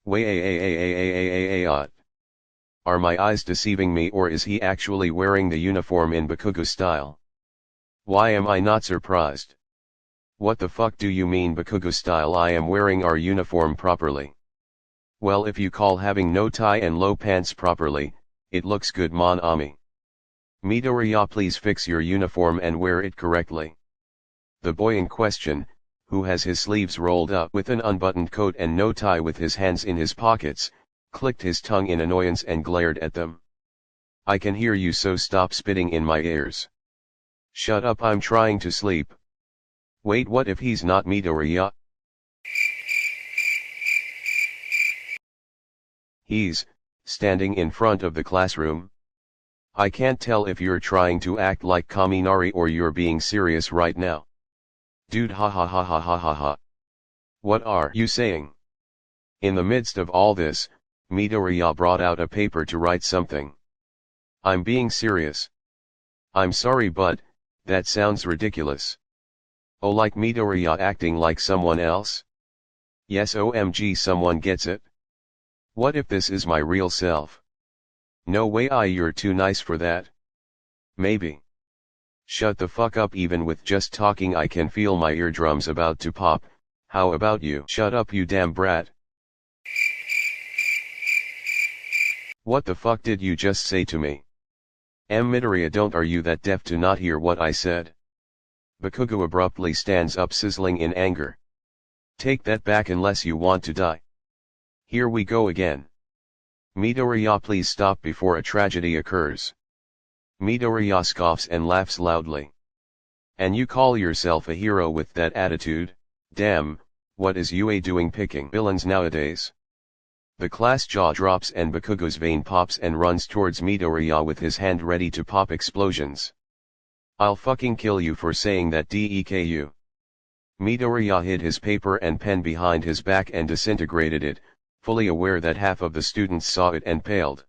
Wait. Are my eyes deceiving me, or is he actually wearing the uniform in Bakugo style? Why am I not surprised? What the fuck do you mean Bakugo style? I am wearing our uniform properly. Well, if you call having no tie and low pants properly, it looks good, mon ami. Midoriya, please fix your uniform and wear it correctly. The boy in question, who has his sleeves rolled up with an unbuttoned coat and no tie, with his hands in his pockets, clicked his tongue in annoyance and glared at them. I can hear you, so stop spitting in my ears. Shut up, I'm trying to sleep. Wait, what if he's not Midoriya? He's standing in front of the classroom. I can't tell if you're trying to act like Kaminari or you're being serious right now. Dude, ha ha ha ha ha ha ha. What are you saying? In the midst of all this, Midoriya brought out a paper to write something. I'm being serious. I'm sorry, but that sounds ridiculous. Oh, like Midoriya acting like someone else? Yes, OMG, someone gets it? What if this is my real self? No way, you're too nice for that. Maybe. Shut the fuck up, even with just talking I can feel my eardrums about to pop. How about you? Shut up, you damn brat. What the fuck did you just say to me? Midoriya, are you that deaf to not hear what I said? Bakugo abruptly stands up, sizzling in anger. Take that back unless you want to die. Here we go again. Midoriya, please stop before a tragedy occurs. Midoriya scoffs and laughs loudly. And you call yourself a hero with that attitude? Damn, what is UA doing picking villains nowadays? The class jaw drops and Bakugo's vein pops and runs towards Midoriya with his hand ready to pop explosions. I'll fucking kill you for saying that, DEKU. Midoriya hid his paper and pen behind his back and disintegrated it, fully aware that half of the students saw it and paled.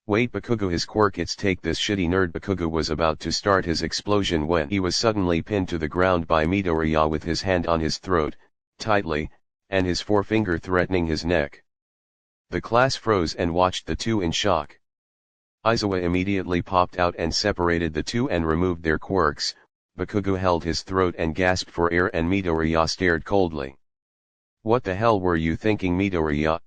Wait, Bakugo, his quirk, it's take this shitty nerd. Bakugo was about to start his explosion when he was suddenly pinned to the ground by Midoriya with his hand on his throat, tightly, and his forefinger threatening his neck. The class froze and watched the two in shock. Aizawa immediately popped out and separated the two and removed their quirks. Bakugo held his throat and gasped for air, and Midoriya stared coldly. What the hell were you thinking, Midoriya?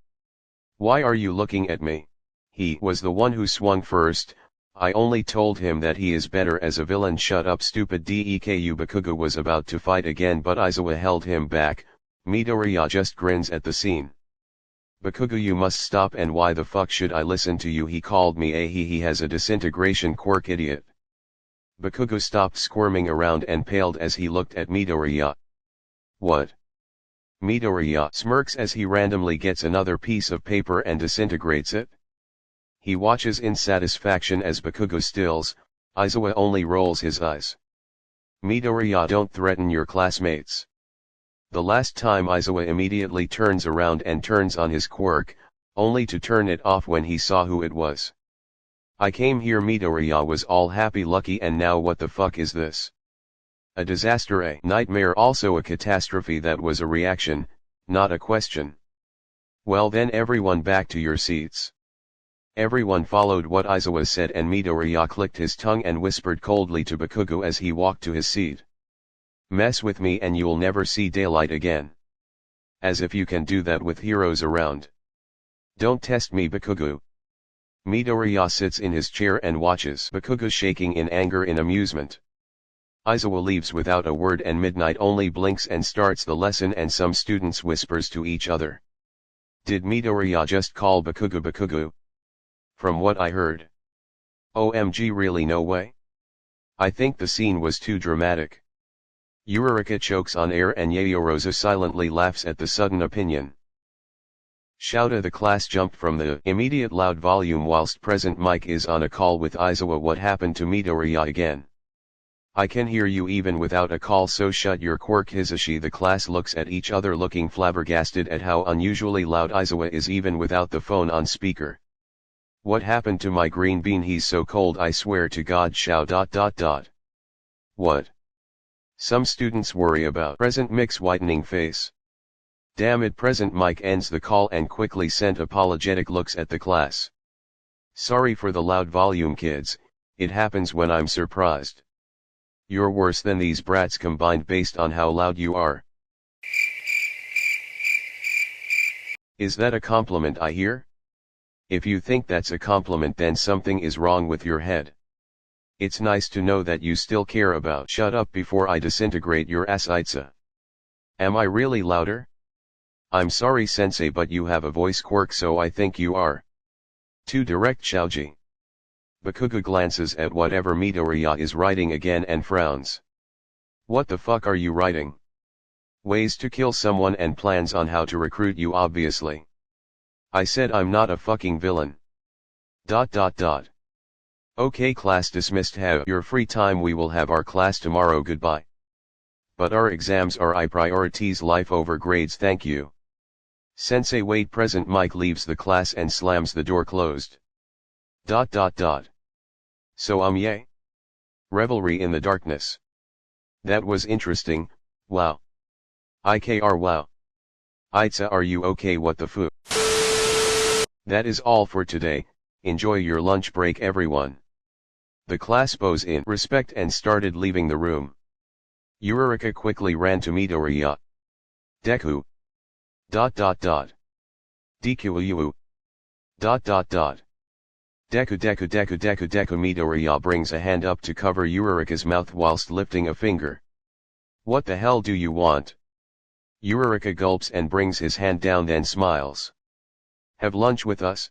Why are you looking at me? He was the one who swung first. I only told him that he is better as a villain. Shut up, stupid, DEKU. Bakugo was about to fight again, but Aizawa held him back. Midoriya just grins at the scene. Bakugo, you must stop, and why the fuck should I listen to you? He called me a he has a disintegration quirk, idiot. Bakugo stopped squirming around and paled as he looked at Midoriya. What? Midoriya smirks as he randomly gets another piece of paper and disintegrates it. He watches in satisfaction as Bakugo stills. Aizawa only rolls his eyes. Midoriya, don't threaten your classmates. The last time Aizawa immediately turns around and turns on his quirk, only to turn it off when he saw who it was. I came here. Midoriya was all happy-lucky, and now what the fuck is this? A disaster, a nightmare, also a catastrophe. That was a reaction, not a question. Well then, everyone back to your seats. Everyone followed what Aizawa said, and Midoriya clicked his tongue and whispered coldly to Bakugo as he walked to his seat. Mess with me and you'll never see daylight again. As if you can do that with heroes around. Don't test me, Bakugo. Midoriya sits in his chair and watches Bakugo shaking in anger in amusement. Aizawa leaves without a word, and Midnight only blinks and starts the lesson, and some students whispers to each other. Did Midoriya just call Bakugo Bakugo? From what I heard. OMG, really? No way. I think the scene was too dramatic. Uraraka chokes on air and Yayorosa silently laughs at the sudden opinion. Shouta! The class jumped from the immediate loud volume whilst present Mike is on a call with Aizawa. What happened to Midoriya again? I can hear you even without a call, so shut your quirk, Hisashi. The class looks at each other looking flabbergasted at how unusually loud Aizawa is even without the phone on speaker. What happened to my green bean? He's so cold, I swear to God. Shao. What? Some students worry about present Mick's whitening face. Damn it, present Mike ends the call and quickly sent apologetic looks at the class. Sorry for the loud volume kids, it happens when I'm surprised. You're worse than these brats combined based on how loud you are. Is that a compliment I hear? If you think that's a compliment then something is wrong with your head. It's nice to know that you still care about shut up before I disintegrate your ass Aizawa. Am I really louder? I'm sorry sensei but you have a voice quirk so I think you are. Too direct Xiaoji. Bakugo glances at whatever Midoriya is writing again and frowns. What the fuck are you writing? Ways to kill someone and plans on how to recruit you obviously. I said I'm not a fucking villain. ... Okay, class dismissed. Have your free time, we will have our class tomorrow, goodbye. But our exams are I priorities life over grades, thank you. Sensei wait, present Mike leaves the class and slams the door closed. ... So yay? Revelry in the darkness. That was interesting, wow. IKR wow. Aizawa, are you okay? What the fu? That is all for today, enjoy your lunch break everyone. The class bows in respect and started leaving the room. Uraraka quickly ran to Midoriya. Deku. ... Deku. Deku. Midoriya brings a hand up to cover Uraraka's mouth whilst lifting a finger. What the hell do you want? Uraraka gulps and brings his hand down, then smiles. Have lunch with us?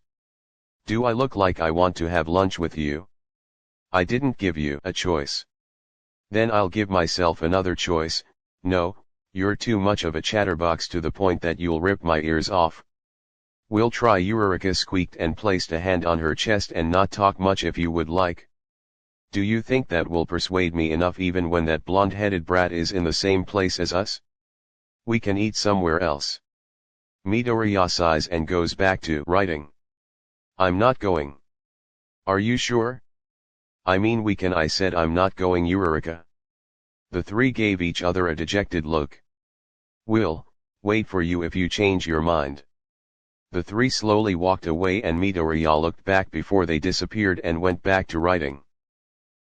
Do I look like I want to have lunch with you? I didn't give you a choice. Then I'll give myself another choice. No, you're too much of a chatterbox to the point that you'll rip my ears off. We'll try. Uraraka squeaked and placed a hand on her chest, and not talk much if you would like. Do you think that will persuade me enough even when that blonde-headed brat is in the same place as us? We can eat somewhere else. Midoriya sighs and goes back to writing. I'm not going. Are you sure? I mean we can. I said I'm not going, Uraraka. The three gave each other a dejected look. We'll wait for you if you change your mind. The three slowly walked away and Midoriya looked back before they disappeared and went back to writing.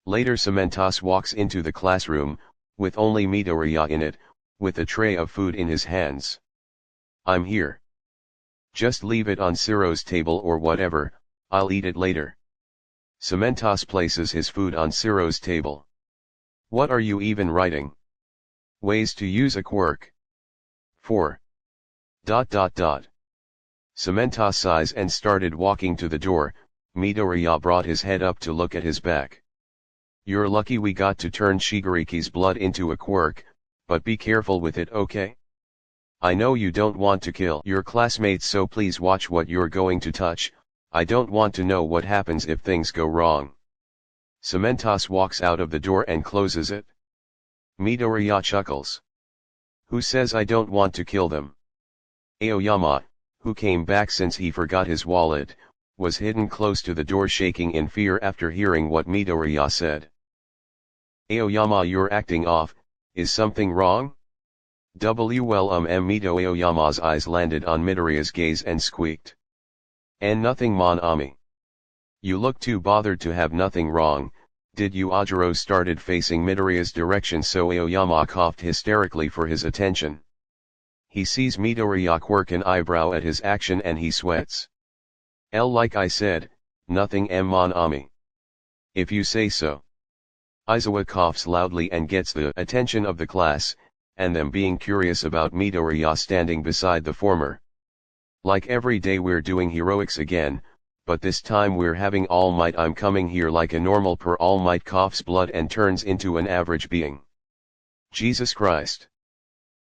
Later Cementoss walks into the classroom, with only Midoriya in it, with a tray of food in his hands. I'm here. Just leave it on Ciro's table or whatever, I'll eat it later. Cementoss places his food on Ciro's table. What are you even writing? Ways to use a quirk. 4. ... Cementoss sighs and started walking to the door. Midoriya brought his head up to look at his back. You're lucky we got to turn Shigaraki's blood into a quirk, but be careful with it, okay? I know you don't want to kill your classmates, so please watch what you're going to touch. I don't want to know what happens if things go wrong. Cementoss walks out of the door and closes it. Midoriya chuckles. Who says I don't want to kill them? Aoyama, who came back since he forgot his wallet, was hidden close to the door, shaking in fear after hearing what Midoriya said. Aoyama, you're acting off, is something wrong? Aoyama's eyes landed on Midoriya's gaze and squeaked. And nothing, mon ami. You look too bothered to have nothing wrong, did you? Ajiro started facing Midoriya's direction, so Aoyama coughed hysterically for his attention. He sees Midoriya quirk an eyebrow at his action and he sweats. Like I said, nothing, mon ami. If you say so. Aizawa coughs loudly and gets the attention of the class, and them being curious about Midoriya standing beside the former. Like every day we're doing heroics again, but this time we're having All Might. I'm coming here like a normal per. All Might coughs blood and turns into an average being. Jesus Christ.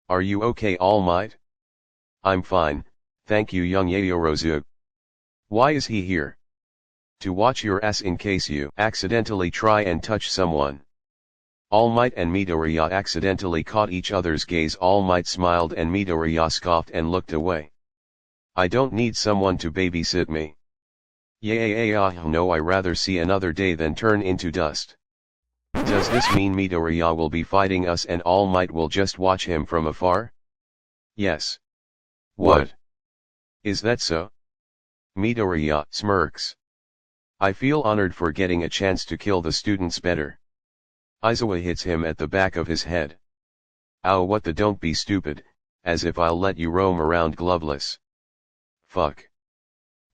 Are you okay, All Might? I'm fine, thank you, young Yayorozu. Why is he here? To watch your ass in case you accidentally try and touch someone. All Might and Midoriya accidentally caught each other's gaze. All Might smiled and Midoriya scoffed and looked away. I don't need someone to babysit me. No, I rather see another day than turn into dust. Does this mean Midoriya will be fighting us and All Might will just watch him from afar? Yes. What? Is that so? Midoriya smirks. I feel honored for getting a chance to kill the students better. Aizawa hits him at the back of his head. Ow, what the, don't be stupid, as if I'll let you roam around gloveless. Fuck.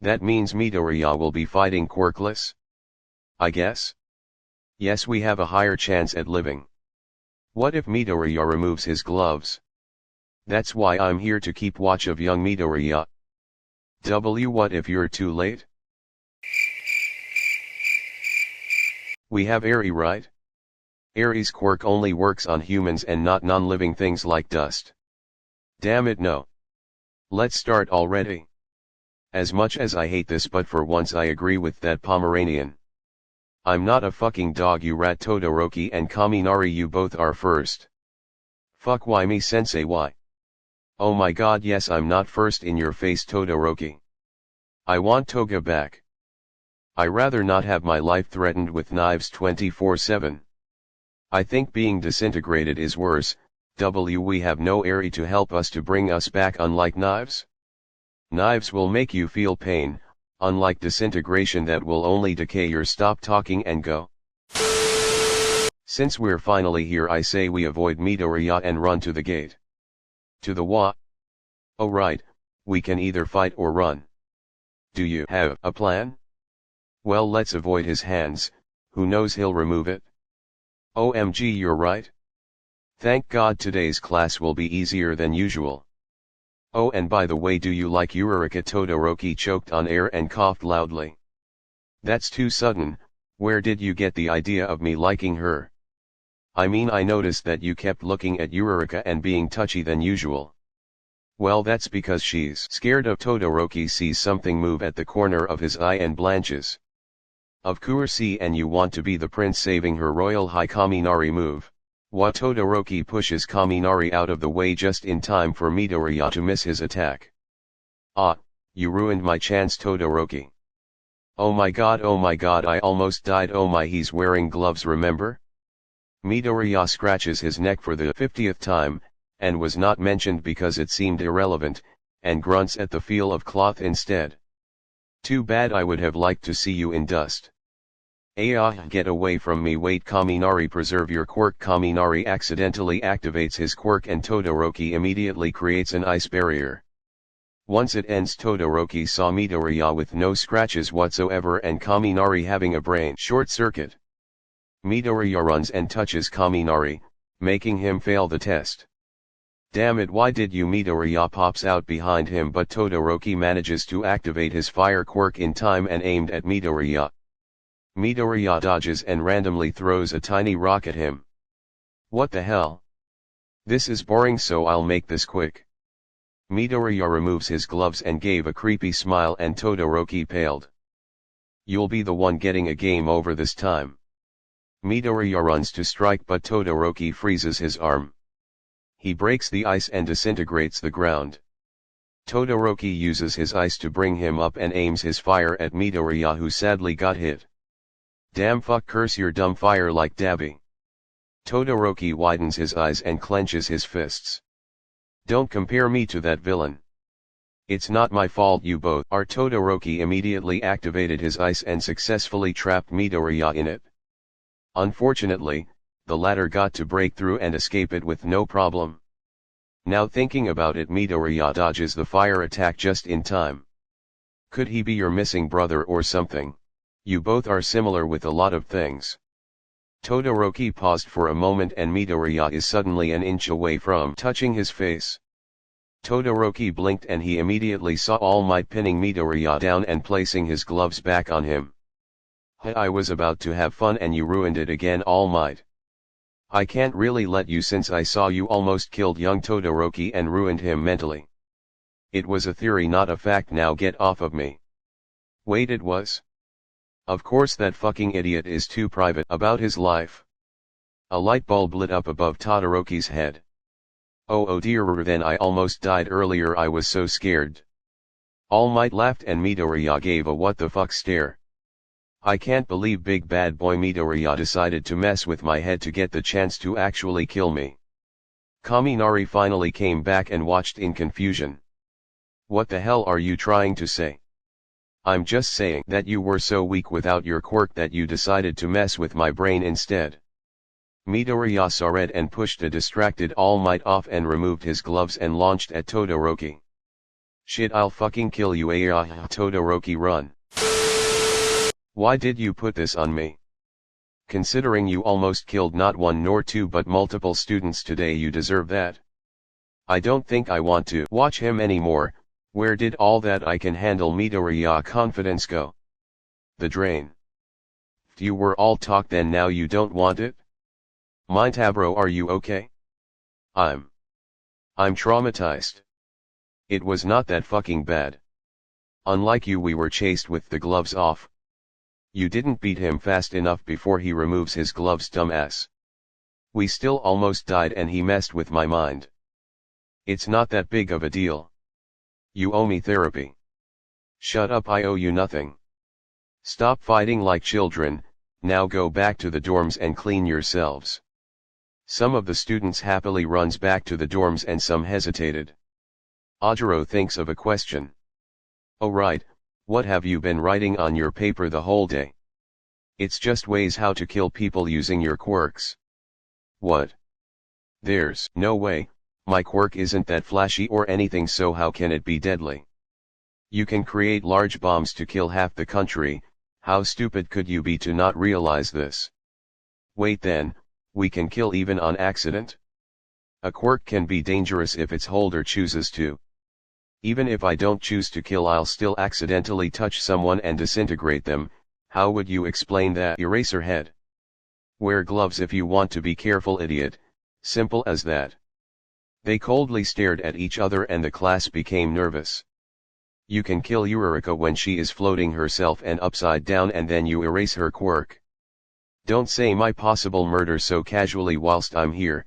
That means Midoriya will be fighting quirkless? I guess? Yes, we have a higher chance at living. What if Midoriya removes his gloves? That's why I'm here to keep watch of young Midoriya. What if you're too late? We have Eri, right? Eri's quirk only works on humans and not non-living things like dust. Damn it, no. Let's start already. As much as I hate this, but for once I agree with that Pomeranian. I'm not a fucking dog, you rat. Todoroki and Kaminari, you both are first. Fuck, why me, sensei, why? Oh my god, yes, I'm not first, in your face, Todoroki. I want Toga back. I rather not have my life threatened with knives 24/7. I think being disintegrated is worse. We have no Eri to help us to bring us back, unlike knives. Knives will make you feel pain, unlike disintegration that will only decay your. Stop talking and go. Since we're finally here, I say we avoid Midoriya and run to the gate. To the what? Oh right, we can either fight or run. Do you have a plan? Well, let's avoid his hands, who knows, he'll remove it. OMG, you're right. Thank God today's class will be easier than usual. Oh, and by the way, do you like Uraraka? Todoroki choked on air and coughed loudly. That's too sudden. Where did you get the idea of me liking her? I mean, I noticed that you kept looking at Uraraka and being touchy than usual. Well, that's because she's scared of. Todoroki sees something move at the corner of his eye and blanches. Of course, and you want to be the prince saving her royal high. Kaminari move. What? Todoroki pushes Kaminari out of the way just in time for Midoriya to miss his attack. Ah, you ruined my chance, Todoroki. Oh my god, I almost died. Oh my, he's wearing gloves, remember? Midoriya scratches his neck for the 50th time, and was not mentioned because it seemed irrelevant, and grunts at the feel of cloth instead. Too bad, I would have liked to see you in dust. Get away from me. Wait, Kaminari, preserve your quirk. Kaminari accidentally activates his quirk and Todoroki immediately creates an ice barrier. Once it ends, Todoroki saw Midoriya with no scratches whatsoever and Kaminari having a brain short circuit. Midoriya runs and touches Kaminari, making him fail the test. Damn it, why did you? Midoriya pops out behind him, but Todoroki manages to activate his fire quirk in time and aimed at Midoriya. Midoriya dodges and randomly throws a tiny rock at him. What the hell? This is boring, so I'll make this quick. Midoriya removes his gloves and gave a creepy smile, and Todoroki paled. You'll be the one getting a game over this time. Midoriya runs to strike, but Todoroki freezes his arm. He breaks the ice and disintegrates the ground. Todoroki uses his ice to bring him up and aims his fire at Midoriya, who sadly got hit. Damn, fuck, curse your dumb fire like Dabby. Todoroki widens his eyes and clenches his fists. Don't compare me to that villain. It's not my fault you both are. Todoroki immediately activated his ice and successfully trapped Midoriya in it. Unfortunately, the latter got to break through and escape it with no problem. Now thinking about it, Midoriya dodges the fire attack just in time. Could he be your missing brother or something? You both are similar with a lot of things. Todoroki paused for a moment and Midoriya is suddenly an inch away from touching his face. Todoroki blinked and he immediately saw All Might pinning Midoriya down and placing his gloves back on him. I was about to have fun and you ruined it again, All Might. I can't really let you since I saw you almost killed young Todoroki and ruined him mentally. It was a theory, not a fact. Now get off of me. Wait, it was? Of course, that fucking idiot is too private about his life. A light bulb lit up above Todoroki's head. Oh dear, then I almost died earlier, I was so scared. All Might laughed and Midoriya gave a what the fuck stare. I can't believe big bad boy Midoriya decided to mess with my head to get the chance to actually kill me. Kaminari finally came back and watched in confusion. What the hell are you trying to say? I'm just saying that you were so weak without your quirk that you decided to mess with my brain instead. Midoriya saw red and pushed a distracted All Might off and removed his gloves and launched at Todoroki. Shit, I'll fucking kill you, Todoroki, run. Why did you put this on me? Considering you almost killed not one nor two but multiple students today, you deserve that. I don't think I want to watch him anymore. Where did all that I can handle Midoriya confidence go? The drain. You were all talk then, now you don't want it? Mintabro, are you okay? I'm traumatized. It was not that fucking bad. Unlike you, we were chased with the gloves off. You didn't beat him fast enough before he removes his gloves, dumbass. We still almost died and he messed with my mind. It's not that big of a deal. You owe me therapy. Shut up, I owe you nothing. Stop fighting like children, now go back to the dorms and clean yourselves. Some of the students happily runs back to the dorms and some hesitated. Ajiro thinks of a question. Oh right, what have you been writing on your paper the whole day? It's just ways how to kill people using your quirks. What? There's no way. My quirk isn't that flashy or anything, so how can it be deadly? You can create large bombs to kill half the country. How stupid could you be to not realize this? Wait, then, we can kill even on accident? A quirk can be dangerous if its holder chooses to. Even if I don't choose to kill, I'll still accidentally touch someone and disintegrate them. How would you explain that, Eraserhead? Wear gloves if you want to be careful, idiot. Simple as that. They coldly stared at each other and the class became nervous. You can kill Eureka when she is floating herself and upside down and then you erase her quirk. Don't say my possible murder so casually whilst I'm here,